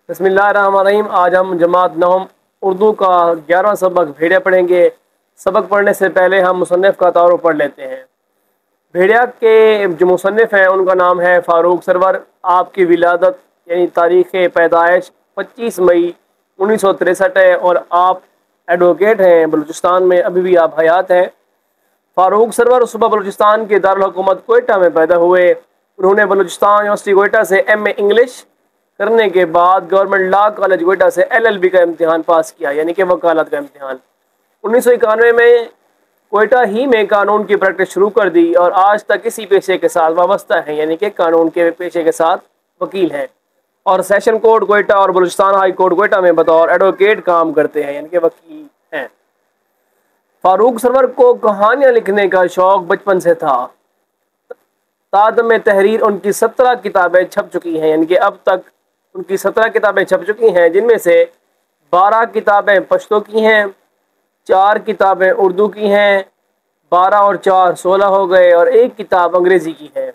بسم اللہ الرحمن الرحیم۔ آج ہم جماعت نہم اردو کا 11واں سبق بھیڑیا پڑھیں گے۔ سبق پڑھنے سے پہلے ہم مصنف کا تعارف پڑھ لیتے ہیں۔ بھیڑیا کے جو مصنف ہیں ان کا نام ہے فاروق سرور۔ آپ کی ولادت یعنی تاریخ پیدائش 25 مئی 1963 ہے اور آپ ایڈوکیٹ ہیں بلوچستان میں، ابھی بھی آپ حیات ہیں۔ فاروق سرور صوبہ بلوچستان کے دارالحکومت کوئٹہ میں پیدا ہوئے۔ انہوں نے بلوچستان یونیورسٹی کوئٹہ سے ایم اے انگلش کرنے کے بعد گورنمنٹ لا کالج کوئٹہ سے LLB کا امتحان پاس کیا، یعنی کہ وکالت کا امتحان۔ 1991 میں کوئٹہ ہی میں قانون کی پریکٹس شروع کر دی اور آج تک اسی پیشے کے ساتھ وابستہ ہیں، یعنی کہ قانون کے پیشے کے ساتھ وکیل ہیں، اور سیشن کورٹ کوئٹہ اور بلوچستان ہائی کورٹ کوئٹہ میں بطور ایڈوکیٹ کام کرتے ہیں، یعنی کہ وکیل ہیں۔ فاروق سرور کو کہانیاں لکھنے کا شوق بچپن سے تھا۔ تادم تحریر ان کی 17 کتابیں چھپ چکی ہیں، یعنی کہ اب تک ان کی 17 کتابیں چھپ چکی ہیں، جن میں سے 12 کتابیں پشتو کی ہیں، 4 کتابیں اردو کی ہیں، 12 اور 4 16 ہو گئے، اور 1 کتاب انگریزی کی ہے۔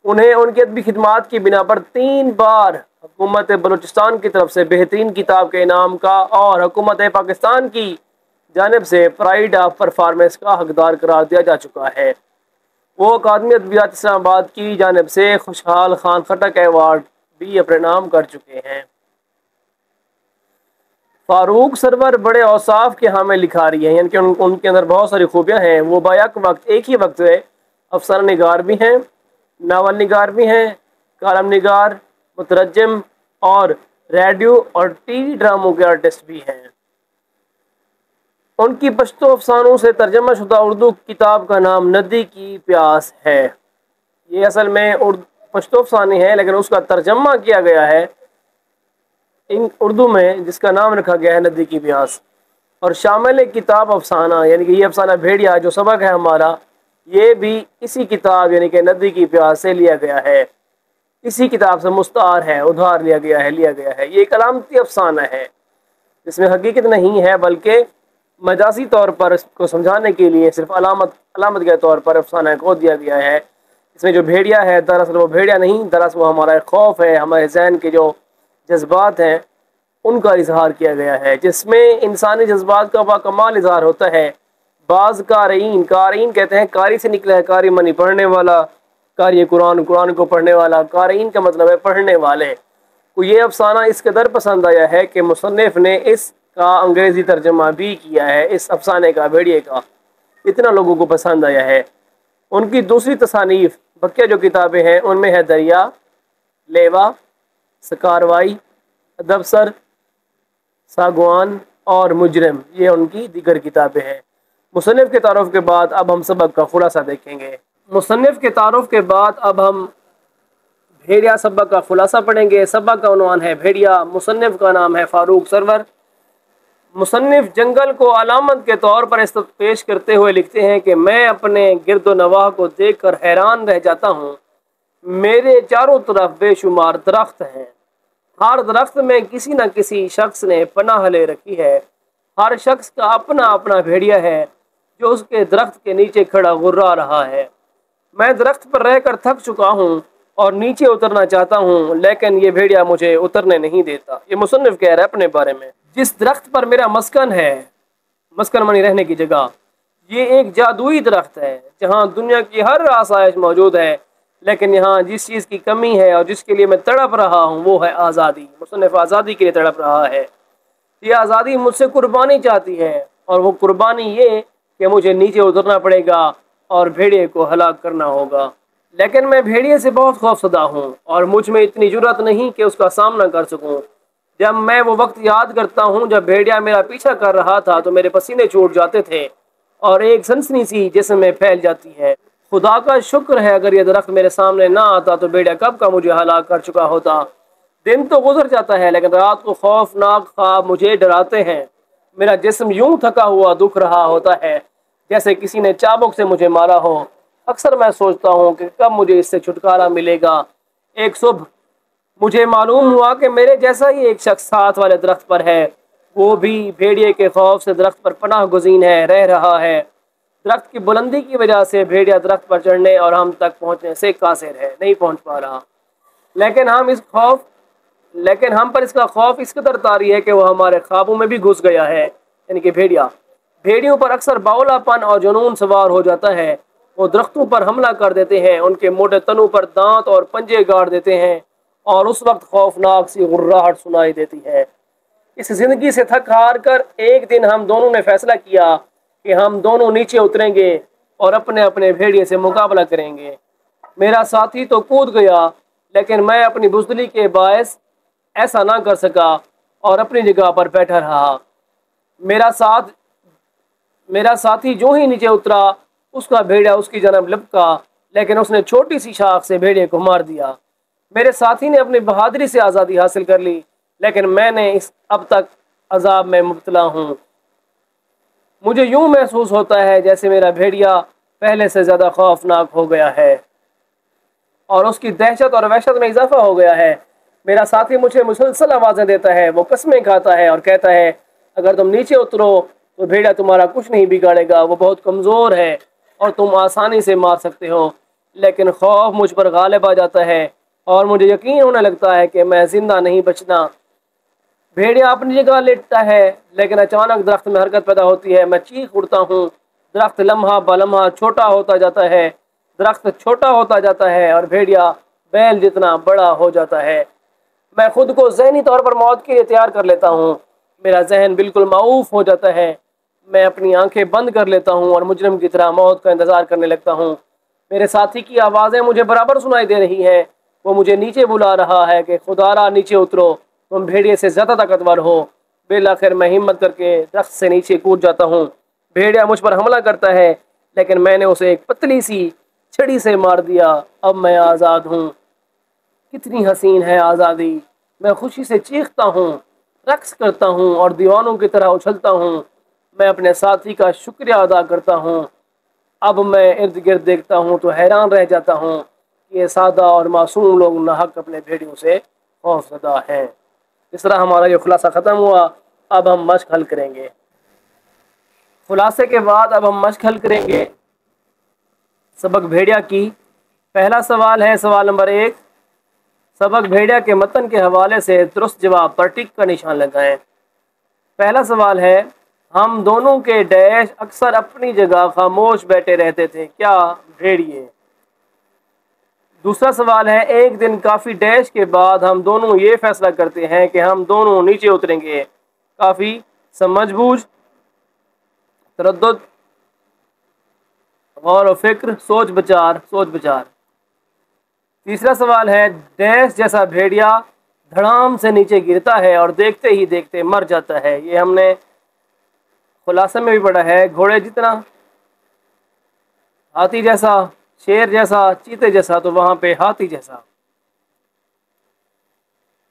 انہیں ان کی ادبی خدمات کی بنا پر 3 بار حکومت بلوچستان کی طرف سے بہترین کتاب کے انعام کا اور حکومت پاکستان کی جانب سے پرائڈ آف پرفارمنس کا حقدار قرار دیا جا چکا ہے۔ وہ اکادمی ادبیات اسلام آباد کی جانب سے خوشحال خان خٹک ایوارڈ بھی اپنے نام کر چکے ہیں۔ فاروق سرور بڑے اوصاف کے حامل لکھاری ہیں، یعنی کہ ان کے اندر بہت ساری خوبیاں ہیں۔ وہ بیک وقت ایک ہی وقت میں افسانہ نگار بھی ہیں، ناول نگار بھی ہیں، کالم نگار، مترجم اور ریڈیو اور ٹی وی ڈراموں کے آرٹسٹ بھی ہیں۔ ان کی پشتو افسانوں سے ترجمہ شدہ اردو کتاب کا نام ندی کی پیاس ہے۔ یہ اصل میں پشتو افسانے ہیں، لیکن اس کا ترجمہ کیا گیا ہے اردو میں، جس کا نام رکھا گیا ہے ندی کی پیاس۔ اور شامل کتاب افسانہ، یعنی کہ یہ افسانہ بھیڑیا جو سبق ہے ہمارا، یہ بھی اسی کتاب یعنی کہ ندی کی پیاس سے لیا گیا ہے، اسی کتاب سے مستعار ہے، ادھار لیا گیا ہے۔ یہ ایک علامتی افسانہ ہے جس میں حقیقت نہیں ہے، بلکہ مجازی طور پر اس کو سمجھانے کے لیے صرف علامت کے طور پر افسانہ کو دیا گیا ہے۔ اس میں جو بھیڑیا ہے دراصل وہ بھیڑیا نہیں، دراصل وہ ہمارا ایک خوف ہے، ہمارے ذہن کے جو جذبات ہیں ان کا اظہار کیا گیا ہے، جس میں انسانی جذبات کا باکمال اظہار ہوتا ہے۔ بعض قارئین کہتے ہیں، قاری سے نکلا ہے، قاری منی پڑھنے والا، قاری قرآن کو پڑھنے والا، قارئین کا مطلب ہے پڑھنے والے کو۔ یہ افسانہ اس قدر پسند آیا ہے کہ مصنف نے اس کا انگریزی ترجمہ بھی کیا ہے، اس افسانے کا، بھیڑیے کا، اتنا لوگوں کو پسند آیا ہے۔ ان کی دوسری تصانیف بقیہ جو کتابیں ہیں ان میں ہے دریا، لیوا، سکاروائی، ادبسر، ساگوان اور مجرم، یہ ان کی دیگر کتابیں ہیں۔ مصنف کے تعارف کے بعد اب ہم سبق کا خلاصہ دیکھیں گے۔ مصنف کے تعارف کے بعد اب ہم بھیڑیا سبق کا خلاصہ پڑھیں گے۔ سبق کا عنوان ہے بھیڑیا، مصنف کا نام ہے فاروق سرور۔ مصنف جنگل کو علامت کے طور پر پیش کرتے ہوئے لکھتے ہیں کہ میں اپنے گرد و نواح کو دیکھ کر حیران رہ جاتا ہوں۔ میرے چاروں طرف بے شمار درخت ہیں، ہر درخت میں کسی نہ کسی شخص نے پناہ لے رکھی ہے، ہر شخص کا اپنا اپنا بھیڑیا ہے جو اس کے درخت کے نیچے کھڑا غرا رہا ہے۔ میں درخت پر رہ کر تھک چکا ہوں اور نیچے اترنا چاہتا ہوں، لیکن یہ بھیڑیا مجھے اترنے نہیں دیتا۔ یہ مصنف کہہ رہا ہے اپنے بارے میں۔ جس درخت پر میرا مسکن ہے، مسکن منی رہنے کی جگہ، یہ ایک جادوئی درخت ہے جہاں دنیا کی ہر آسائش موجود ہے، لیکن یہاں جس چیز کی کمی ہے اور جس کے لیے میں تڑپ رہا ہوں وہ ہے آزادی۔ مصنف آزادی کے لیے تڑپ رہا ہے۔ یہ آزادی مجھ سے قربانی چاہتی ہے، اور وہ قربانی یہ کہ مجھے نیچے اترنا پڑے گا اور بھیڑیے کو ہلاک کرنا ہوگا، لیکن میں بھیڑیے سے بہت خوفزدہ ہوں اور مجھ میں اتنی جرأت نہیں کہ اس کا سامنا کر سکوں۔ جب میں وہ وقت یاد کرتا ہوں جب بھیڑیا میرا پیچھا کر رہا تھا تو میرے پسینے چھوٹ جاتے تھے اور ایک سنسنی سی جسم میں پھیل جاتی ہے۔ خدا کا شکر ہے اگر یہ درخت میرے سامنے نہ آتا تو بھیڑیا کب کا مجھے ہلاک کر چکا ہوتا۔ دن تو گزر جاتا ہے لیکن رات کو خوفناک خواب مجھے ڈراتے ہیں۔ میرا جسم یوں تھکا ہوا دکھ رہا ہوتا ہے جیسے کسی نے چابک سے مجھے مارا ہو۔ اکثر میں سوچتا ہوں کہ کب مجھے اس سے چھٹکارا ملے گا۔ ایک صبح مجھے معلوم ہوا کہ میرے جیسا ہی ایک شخص ساتھ والے درخت پر ہے، وہ بھی بھیڑیے کے خوف سے درخت پر پناہ گزین ہے، رہ رہا ہے۔ درخت کی بلندی کی وجہ سے بھیڑیا درخت پر چڑھنے اور ہم تک پہنچنے سے قاصر ہے، نہیں پہنچ پا رہا، لیکن لیکن ہم پر اس کا خوف اس قدر طاری ہے کہ وہ ہمارے خوابوں میں بھی گھس گیا ہے، یعنی کہ بھیڑیوں پر اکثر باولا پن اور جنون سوار ہو جاتا ہے۔ وہ درختوں پر حملہ کر دیتے ہیں، ان کے موٹے تنوں پر دانت اور پنجے گاڑ دیتے ہیں، اور اس وقت خوفناک سی غراہٹ سنائی دیتی ہے۔ اس زندگی سے تھک ہار کر ایک دن ہم دونوں نے فیصلہ کیا کہ ہم دونوں نیچے اتریں گے اور اپنے اپنے بھیڑیے سے مقابلہ کریں گے۔ میرا ساتھی تو کود گیا، لیکن میں اپنی بزدلی کے باعث ایسا نہ کر سکا اور اپنی جگہ پر بیٹھا رہا۔ میرا ساتھی جو ہی نیچے اترا، اس کا بھیڑیا اس کی جانب لپکا، لیکن اس نے چھوٹی سی شاخ سے بھیڑیے کو مار دیا۔ میرے ساتھی نے اپنی بہادری سے آزادی حاصل کر لی، لیکن میں نے اب تک عذاب میں مبتلا ہوں۔ مجھے یوں محسوس ہوتا ہے جیسے میرا بھیڑیا پہلے سے زیادہ خوفناک ہو گیا ہے اور اس کی دہشت اور وحشت میں اضافہ ہو گیا ہے۔ میرا ساتھی مجھے مسلسل آوازیں دیتا ہے، وہ قسمیں کھاتا ہے اور کہتا ہے اگر تم نیچے اترو تو بھیڑیا تمہارا کچھ نہیں بگاڑے گا، وہ بہت کمزور ہے اور تم آسانی سے مار سکتے ہو۔ لیکن خوف مجھ پر غالب آ جاتا ہے اور مجھے یقین ہونے لگتا ہے کہ میں زندہ نہیں بچنا۔ بھیڑیا اپنی جگہ لیٹتا ہے، لیکن اچانک درخت میں حرکت پیدا ہوتی ہے۔ میں چیخ اٹھتا ہوں، درخت لمحہ بلمحہ چھوٹا ہوتا جاتا ہے، درخت چھوٹا ہوتا جاتا ہے اور بھیڑیا بیل جتنا بڑا ہو جاتا ہے۔ میں خود کو ذہنی طور پر موت کے لیے تیار کر لیتا ہوں۔ میرا ذہن بالکل معوف ہو جاتا ہے۔ میں اپنی آنکھیں بند کر لیتا ہوں اور مجرم کی طرح موت کا انتظار کرنے لگتا ہوں۔ میرے ساتھی کی آوازیں مجھے برابر سنائی دے رہی ہیں، وہ مجھے نیچے بلا رہا ہے کہ خدا را نیچے اترو، تم بھیڑیے سے زیادہ طاقتور ہو۔ بالآخر میں ہمت کر کے درخت سے نیچے کود جاتا ہوں۔ بھیڑیا مجھ پر حملہ کرتا ہے، لیکن میں نے اسے ایک پتلی سی چھڑی سے مار دیا۔ اب میں آزاد ہوں۔ کتنی حسین ہے آزادی! میں خوشی سے چیختا ہوں، رقص کرتا ہوں اور دیوانوں کی طرح اچھلتا ہوں۔ میں اپنے ساتھی کا شکریہ ادا کرتا ہوں۔ اب میں ارد گرد دیکھتا ہوں تو حیران رہ جاتا ہوں کہ یہ سادہ اور معصوم لوگ ناحق اپنے بھیڑیوں سے خوف زدہ ہیں۔ اس طرح ہمارا یہ خلاصہ ختم ہوا۔ اب ہم مشق حل کریں گے۔ خلاصے کے بعد اب ہم مشق حل کریں گے سبق بھیڑیا کی۔ پہلا سوال ہے سوال نمبر 1، سبق بھیڑیا کے متن کے حوالے سے درست جواب پر ٹک کا نشان لگائیں۔ پہلا سوال ہے ہم دونوں کے ڈیش اکثر اپنی جگہ خاموش بیٹھے رہتے تھے، کیا بھیڑیے؟ دوسرا سوال ہے ایک دن کافی ڈیش کے بعد ہم دونوں یہ فیصلہ کرتے ہیں کہ ہم دونوں نیچے اتریں گے، کافی سمجھ بوجھ، تردد، غور و فکر، سوچ بچار۔ تیسرا سوال ہے ڈیش جیسا بھیڑیا دھڑام سے نیچے گرتا ہے اور دیکھتے ہی دیکھتے مر جاتا ہے۔ یہ ہم نے خلاصے میں بھی پڑھا ہے، گھوڑے جتنا، ہاتھی جیسا، شیر جیسا، چیتے جیسا، تو وہاں پہ ہاتھی جیسا۔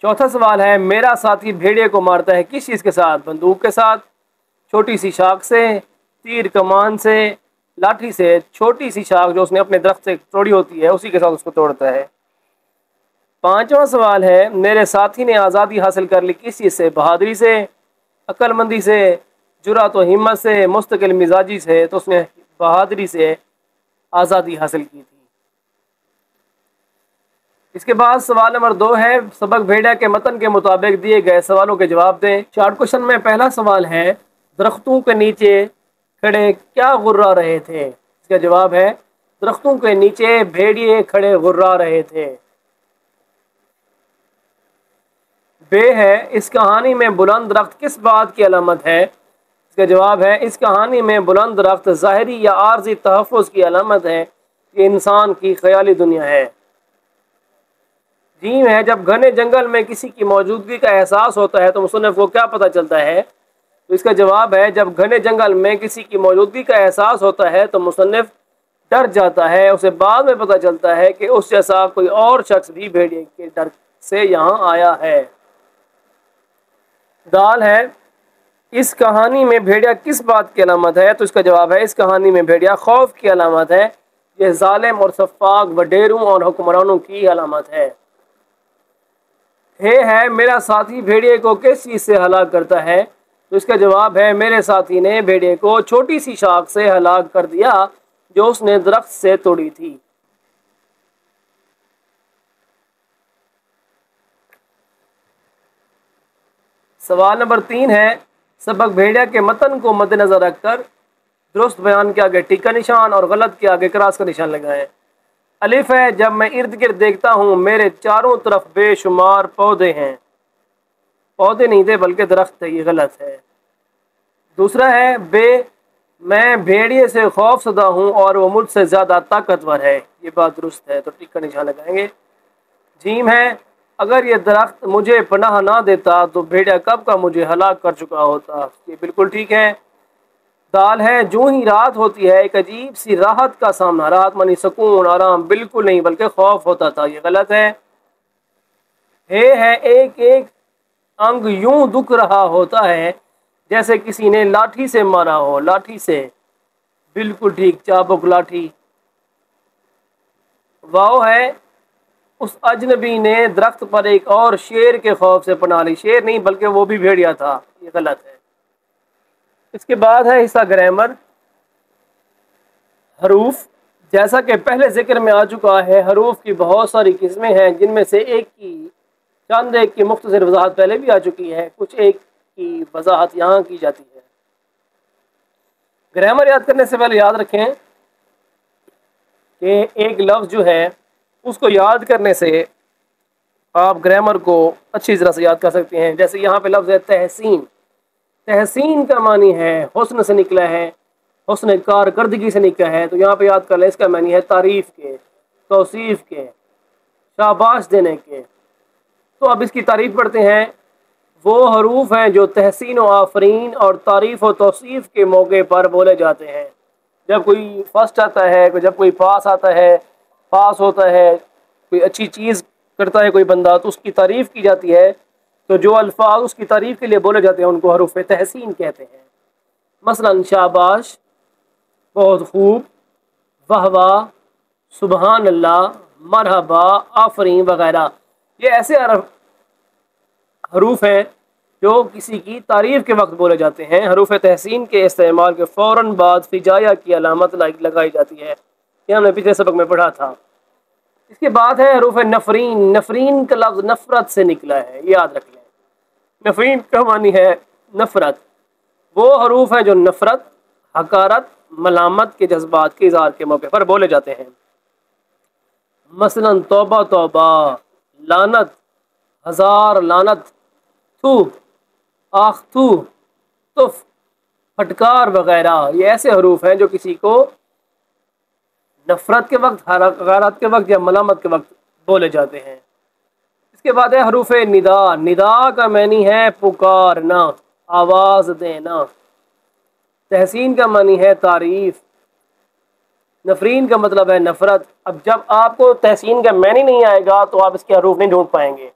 چوتھا سوال ہے میرا ساتھی بھیڑیے کو مارتا ہے کس چیز کے ساتھ؟ بندوق کے ساتھ، چھوٹی سی شاخ سے، تیر کمان سے، لاٹھی سے۔ چھوٹی سی شاخ جو اس نے اپنے درخت سے توڑی ہوتی ہے اسی کے ساتھ اس کو توڑتا ہے۔ پانچواں سوال ہے میرے ساتھی نے آزادی حاصل کر لی کس چیز سے؟ بہادری سے، عقل مندی سے، جرأت و ہمت سے، مستقل مزاجی سے۔ تو اس نے بہادری سے آزادی حاصل کی تھی۔ اس کے بعد سوال نمبر 2 ہے سبق بھیڑیا کے متن کے مطابق دیے گئے سوالوں کے جواب دیں۔ شارٹ کوشچن میں پہلا سوال ہے درختوں کے نیچے کھڑے کیا غرا رہے تھے؟ اس کا جواب ہے درختوں کے نیچے بھیڑیے کھڑے غرا رہے تھے۔ بے ہے اس کہانی میں بلند درخت کس بات کی علامت ہے؟ اس کا جواب ہے اس کہانی میں بلند درخت ظاہری یا عارضی تحفظ کی علامت ہے، یہ انسان کی خیالی دنیا ہے۔ جیم ہے جب گھنے جنگل میں کسی کی موجودگی کا احساس ہوتا ہے تو مصنف کو کیا پتہ چلتا ہے؟ تو اس کا جواب ہے جب گھنے جنگل میں کسی کی موجودگی کا احساس ہوتا ہے تو مصنف ڈر جاتا ہے، اسے بعد میں پتہ چلتا ہے کہ اس جیسا کوئی اور شخص بھی بھیڑیے کے ڈر سے یہاں آیا ہے۔ دال ہے اس کہانی میں بھیڑیا کس بات کی علامت ہے؟ تو اس کا جواب ہے اس کہانی میں بھیڑیا خوف کی علامت ہے، یہ ظالم اور سفاک وڈیروں اور حکمرانوں کی علامت ہے۔ ہے میرا ساتھی بھیڑیے کو کس چیز سے ہلاک کرتا ہے؟ تو اس کا جواب ہے میرے ساتھی نے بھیڑیے کو چھوٹی سی شاخ سے ہلاک کر دیا جو اس نے درخت سے توڑی تھی۔ سوال نمبر 3 ہے، سبق بھیڑیا کے متن کو مد نظر رکھ کر درست بیان کے آگے ٹیک کا نشان اور غلط کے آگے کراس کا نشان لگائیں۔ الف ہے، جب میں ارد گرد دیکھتا ہوں میرے چاروں طرف بے شمار پودے ہیں۔ پودے نہیں تھے بلکہ درخت تھے، یہ غلط ہے۔ دوسرا ہے بے، میں بھیڑیے سے خوف زدہ ہوں اور وہ مجھ سے زیادہ طاقتور ہے، یہ بات درست ہے، تو ٹک کا نشان لگائیں گے۔ جیم ہے، اگر یہ درخت مجھے پناہ نہ دیتا تو بھیڑیا کب کا مجھے ہلاک کر چکا ہوتا، یہ بالکل ٹھیک ہے۔ دال ہے، جو ہی رات ہوتی ہے ایک عجیب سی راحت کا سامنا، راحت مانی سکون، آرام، بالکل نہیں بلکہ خوف ہوتا تھا، یہ غلط ہے۔ ہے، ایک ایک انگ یوں دکھ رہا ہوتا ہے جیسے کسی نے لاٹھی سے مارا ہو، لاٹھی سے، بالکل ٹھیک، چابک لاٹھی۔ واؤ ہے، اس اجنبی نے درخت پر ایک اور شیر کے خوف سے پناہ لی، شیر نہیں بلکہ وہ بھی بھیڑیا تھا، یہ غلط ہے۔ اس کے بعد ہے حصہ گرامر، حروف۔ جیسا کہ پہلے ذکر میں آ چکا ہے، حروف کی بہت ساری قسمیں ہیں، جن میں سے چند ایک کی مختصر وضاحت پہلے بھی آ چکی ہے، کچھ ایک کی وضاحت یہاں کی جاتی ہے۔ گرامر یاد کرنے سے پہلے یاد رکھیں کہ ایک لفظ جو ہے اس کو یاد کرنے سے آپ گرامر کو اچھی طرح سے یاد کر سکتے ہیں۔ جیسے یہاں پہ لفظ ہے تحسین، تحسین کا معنی ہے حسن سے نکلا ہے، حسن کارکردگی سے نکلا ہے، تو یہاں پہ یاد کر لیں اس کا معنی ہے تعریف کے، توصیف کے، شاباش دینے کے۔ تو اب اس کی تعریف پڑھتے ہیں۔ وہ حروف ہیں جو تحسین و آفرین اور تعریف و توصیف کے موقع پر بولے جاتے ہیں۔ جب کوئی فرسٹ آتا ہے، جب کوئی پاس آتا ہے، پاس ہوتا ہے، کوئی اچھی چیز کرتا ہے کوئی بندہ، تو اس کی تعریف کی جاتی ہے، تو جو الفاظ اس کی تعریف کے لیے بولے جاتے ہیں ان کو حروف تحسین کہتے ہیں۔ مثلا شاباش، بہت خوب، واہ واہ، سبحان اللہ، مرحبا، آفرین وغیرہ، یہ ایسے حروف ہیں جو کسی کی تعریف کے وقت بولے جاتے ہیں۔ حروف تحسین کے استعمال کے فوراً بعد فجایہ کی علامت لگائی جاتی ہے، یہ ہم نے پچھلے سبق میں پڑھا تھا۔ اس کے بعد ہے حروف نفرین۔ نفرین کا لفظ نفرت سے نکلا ہے، یاد رکھ لیں، نفرین کا معنی ہے نفرت۔ وہ حروف ہیں جو نفرت، حقارت، ملامت کے جذبات کے اظہار کے موقع پر بولے جاتے ہیں۔ مثلا توبہ توبہ، لعنت، ہزار لعنت، تھو، آخ تو، تف، پھٹکار وغیرہ، یہ ایسے حروف ہیں جو کسی کو نفرت کے وقت، حقارت کے وقت یا ملامت کے وقت بولے جاتے ہیں۔ اس کے بعد ہے حروف ندا۔ ندا کا معنی ہے پکارنا، آواز دینا۔ تحسین کا معنی ہے تعریف، نفرین کا مطلب ہے نفرت۔ اب جب آپ کو تحسین کا معنی نہیں آئے گا تو آپ اس کے حروف نہیں ڈھونڈ پائیں گے،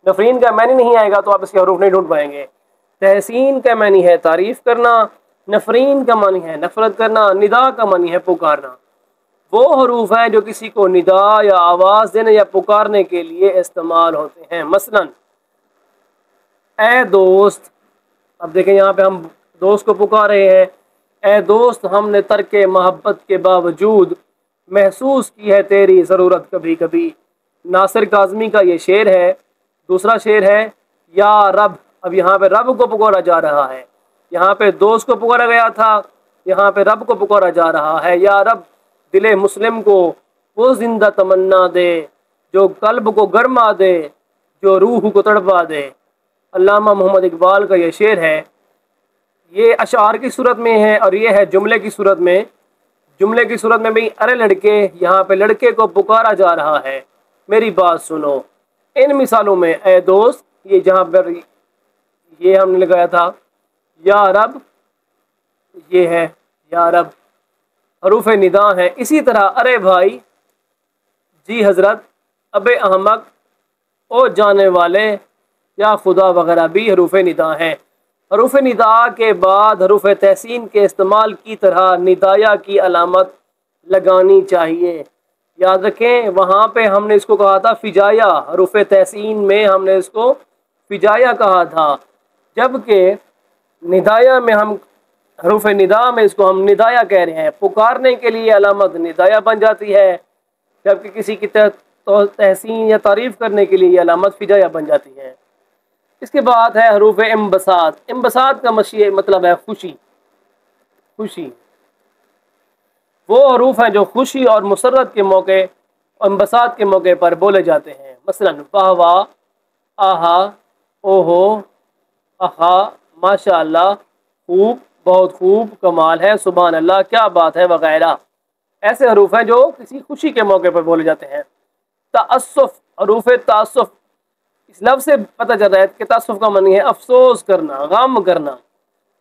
نفرین کا معنی نہیں آئے گا تو آپ اس کے حروف نہیں ڈھونڈ پائیں گے۔ تحسین کا معنی ہے تعریف کرنا، نفرین کا معنی ہے نفرت کرنا، ندا کا معنی ہے پکارنا۔ وہ حروف ہیں جو کسی کو ندا یا آواز دینے یا پکارنے کے لیے استعمال ہوتے ہیں۔ مثلا اے دوست، اب دیکھیں یہاں پہ ہم دوست کو پکار رہے ہیں، اے دوست ہم نے ترک محبت کے باوجود محسوس کی ہے تیری ضرورت کبھی کبھی۔ ناصر کاظمی کا یہ شعر ہے۔ دوسرا شعر ہے یا رب، اب یہاں پہ رب کو پکارا جا رہا ہے، یہاں پہ دوست کو پکارا گیا تھا، یہاں پہ رب کو پکارا جا رہا ہے۔ یا رب دل مسلم کو وہ زندہ تمنا دے جو قلب کو گرما دے، جو روح کو تڑپا دے۔ علامہ محمد اقبال کا یہ شعر ہے، یہ اشعار کی صورت میں ہے اور یہ ہے جملے کی صورت میں۔ جملے کی صورت میں بھی ارے لڑکے، یہاں پہ لڑکے کو پکارا جا رہا ہے، میری بات سنو۔ ان مثالوں میں اے دوست، یہ جہاں پر یہ ہم نے لگایا تھا یا رب، یہ ہے یا رب، حروف ندا ہیں۔ اسی طرح ارے بھائی، جی حضرت، ابے احمق، او جانے والے، یا خدا وغیرہ بھی حروف ندا ہیں۔ حروف ندا کے بعد حروف تحسین کے استعمال کی طرح ندایا کی علامت لگانی چاہیے۔ یاد رکھیں وہاں پہ ہم نے اس کو کہا تھا فجایہ، حروف تحسین میں ہم نے اس کو فجایہ کہا تھا، جبکہ ندایا میں ہم حروف ندا میں اس کو ہم ندایا کہہ رہے ہیں۔ پکارنے کے لیے علامت ندایا بن جاتی ہے، جبکہ کسی کی تحسین یا تعریف کرنے کے لیے یہ علامت فجایہ بن جاتی ہے۔ اس کے بعد ہے حروف انبساط. انبساط کا مطلب ہے خوشی. خوشی وہ حروف ہیں جو خوشی اور مسرت کے موقع اور انبساط کے موقع پر بولے جاتے ہیں. مثلا واہ واہ، آہا، اوہو، آہا، ماشاء اللہ، خوب، بہت خوب، کمال ہے، سبحان اللہ، کیا بات ہے، وغیرہ. ایسے حروف ہیں جو کسی خوشی کے موقع پر بولے جاتے ہیں. تأسف، حروف تأسف، اس لفظ سے پتہ چل رہا ہے کہ تأسف کا معنی ہے افسوس کرنا، غم کرنا.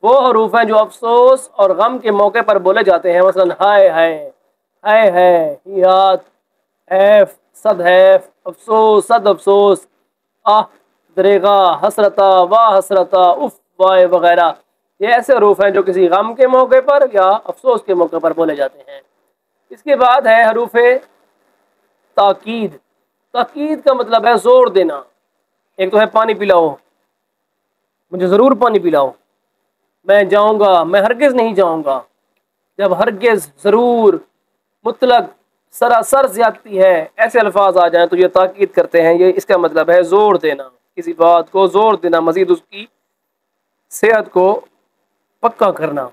وہ حروف ہیں جو افسوس اور غم کے موقع پر بولے جاتے ہیں. مثلا ہائے ہائے، ہائے ہے، یات، حیف، صد حیف، افسوس، صد افسوس، آہ، دریغا، حسرتا، واہ حسرتا، اف، وائے، وغیرہ. یہ ایسے حروف ہیں جو کسی غم کے موقع پر یا افسوس کے موقع پر بولے جاتے ہیں. اس کے بعد ہے حروف تاکید. تاکید کا مطلب ہے زور دینا. ایک تو ہے پانی پلاؤ، مجھے ضرور پانی پلاؤ، میں جاؤں گا، میں ہرگز نہیں جاؤں گا. جب ہرگز، ضرور، مطلق، سراسر زیادتی ہے، ایسے الفاظ آ جائیں تو یہ تاکید کرتے ہیں. یہ اس کا مطلب ہے زور دینا، کسی بات کو زور دینا، مزید اس کی صحت کو پکا کرنا.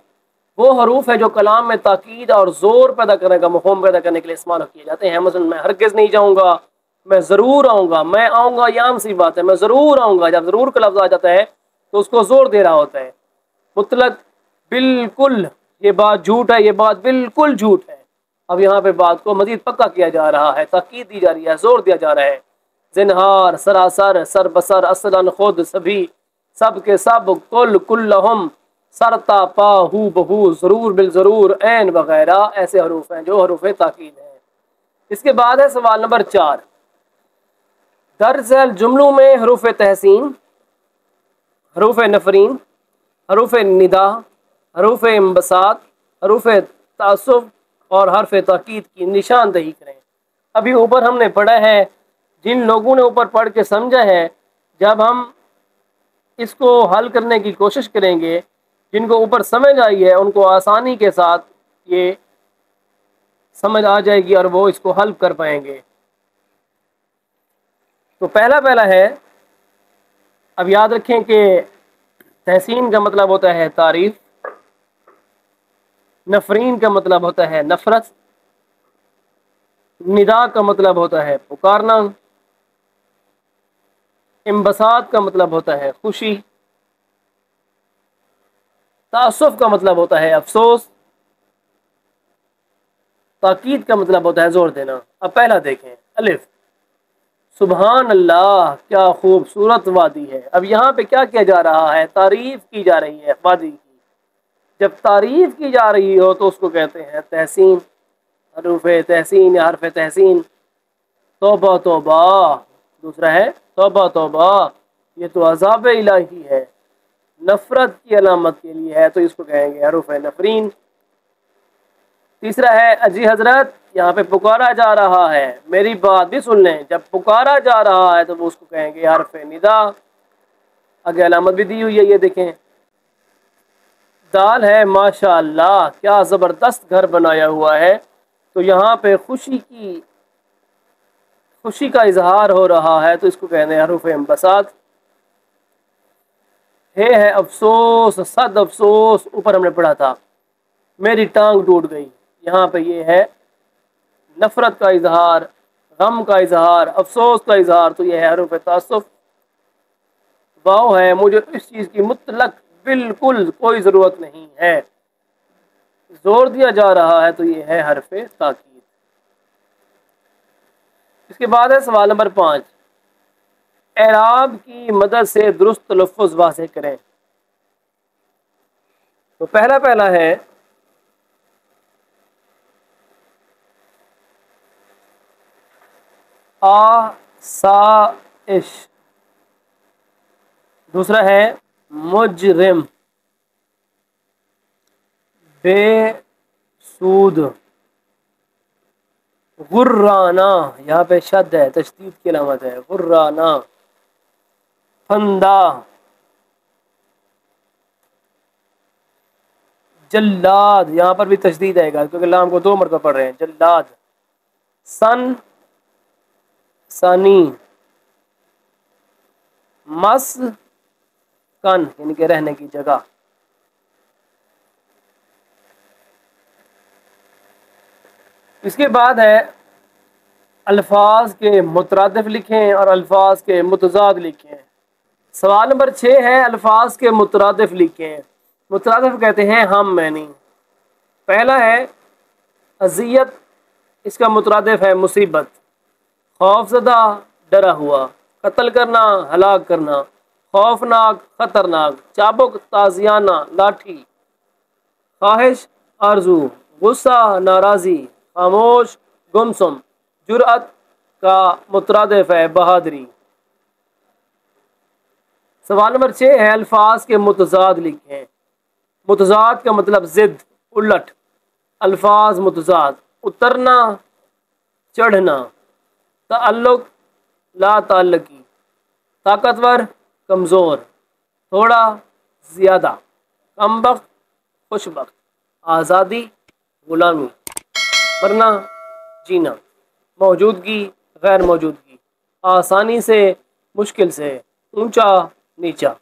وہ حروف ہیں جو کلام میں تاکید اور زور پیدا کرنے کا مفہوم پیدا کرنے کے لیے استعمال کیے جاتے ہیں. مثلا میں ہرگز نہیں جاؤں گا، میں ضرور آؤں گا، میں آؤں گا، یہ عام سی بات ہے، میں ضرور آؤں گا. جب ضرور کا لفظ آ جاتا ہے تو اس کو زور دے رہا ہوتا ہے. مطلق، بالکل، یہ بات جھوٹ ہے، یہ بات بالکل جھوٹ ہے. اب یہاں پہ بات کو مزید پکا کیا جا رہا ہے، تاکید دی جا رہی ہے، زور دیا جا رہا ہے. زنہار، سراسر، سر بسر، اصلاً، خود، سبھی، سب کے سب، کل، کلہم، سرتا، پا، ہو، بہو، ضرور، بالضرور، عین، وغیرہ. ایسے حروف ہیں جو حروف تاکید ہیں. اس کے بعد ہے سوال نمبر 4. درج ذیل جملوں میں حروف تحسین، حروف نفرین، حروف ندا، حروف انبساط، حروف تعصب اور حرف تاکید کی نشاندہی کریں. ابھی اوپر ہم نے پڑھا ہے، جن لوگوں نے اوپر پڑھ کے سمجھا ہے، جب ہم اس کو حل کرنے کی کوشش کریں گے، جن کو اوپر سمجھ آئی ہے ان کو آسانی کے ساتھ یہ سمجھ آ جائے گی اور وہ اس کو حل کر پائیں گے. تو پہلا ہے، اب یاد رکھیں کہ تحسین کا مطلب ہوتا ہے تعریف، نفرین کا مطلب ہوتا ہے نفرت، ندا کا مطلب ہوتا ہے پکارنا، انبساط کا مطلب ہوتا ہے خوشی، تعصف کا مطلب ہوتا ہے افسوس، تاکید کا مطلب ہوتا ہے زور دینا. اب پہلا دیکھیں، الف. سبحان اللہ، کیا خوبصورت وادی ہے. اب یہاں پہ کیا کیا جا رہا ہے؟ تعریف کی جا رہی ہے وادی کی. جب تعریف کی جا رہی ہو تو اس کو کہتے ہیں تحسین، حروف تحسین یا حرف تحسین. توبہ توبہ، دوسرا ہے توبہ توبہ، یہ تو عذاب الہی ہے، نفرت کی علامت کے لیے ہے، تو اس کو کہیں گے حروف نفرین. تیسرا ہے اجی حضرت، یہاں پہ پکارا جا رہا ہے، میری بات بھی سن لیں، جب پکارا جا رہا ہے تو وہ اس کو کہیں گے حرف ندا. آگے علامت بھی دی ہوئی ہے، یہ دیکھیں. دال ہے، ماشاء اللہ، کیا زبردست گھر بنایا ہوا ہے. تو یہاں پہ خوشی کا اظہار ہو رہا ہے تو اس کو کہتے ہیں حروف انبساط. ہے افسوس، صد افسوس، اوپر ہم نے پڑھا تھا، میری ٹانگ ٹوٹ گئی. یہاں پہ یہ ہے نفرت کا اظہار، غم کا اظہار، افسوس کا اظہار، تو یہ ہے حروف تعصف. واو ہے، مجھے اس چیز کی مطلق بالکل کوئی ضرورت نہیں ہے، زور دیا جا رہا ہے، تو یہ ہے حرف تاکید. اس کے بعد ہے سوال نمبر 5. اعراب کی مدد سے درست تلفظ واضح کریں. تو پہلا ہے آسائش، دوسرا ہے مجرم، بے سود، غرانہ، یہاں پہ شد ہے، تشدید کی علامت ہے، غرانہ، پھندا، جلاد، یہاں پر بھی تشدید آئے گا کیونکہ لام کو 2 مرتبہ پڑھ رہے ہیں، جلاد، سن، ثانی، مس، مسکن یعنی کہ رہنے کی جگہ۔ اس کے بعد ہے الفاظ کے مترادف لکھیں اور الفاظ کے متضاد لکھیں۔ سوال نمبر 6 ہے الفاظ کے مترادف لکھیں۔ مترادف کہتے ہیں ہم معنی۔ پہلا ہے اذیت، اس کا مترادف ہے مصیبت۔ خوف زدہ، ڈرا ہوا۔ قتل کرنا، ہلاک کرنا۔ خوفناک، خطرناک۔ چابک، تازیانہ، لاٹھی۔ خواہش، آرزو۔ غصہ، ناراضی۔ خاموش، گمسم۔ جرأت کا مترادف ہے بہادری۔ سوال نمبر 6 ہے الفاظ کے متضاد لکھیں۔ متضاد کا مطلب ضد، الٹ۔ الفاظ متضاد: اترنا، چڑھنا۔ تعلق، لا تعلقی۔ طاقتور، کمزور۔ تھوڑا، زیادہ۔ کمبخت، خوشبخت۔ آزادی، غلامی۔ مرنا، جینا۔ موجودگی، غیر موجودگی۔ آسانی سے، مشکل سے۔ اونچا، نیچا۔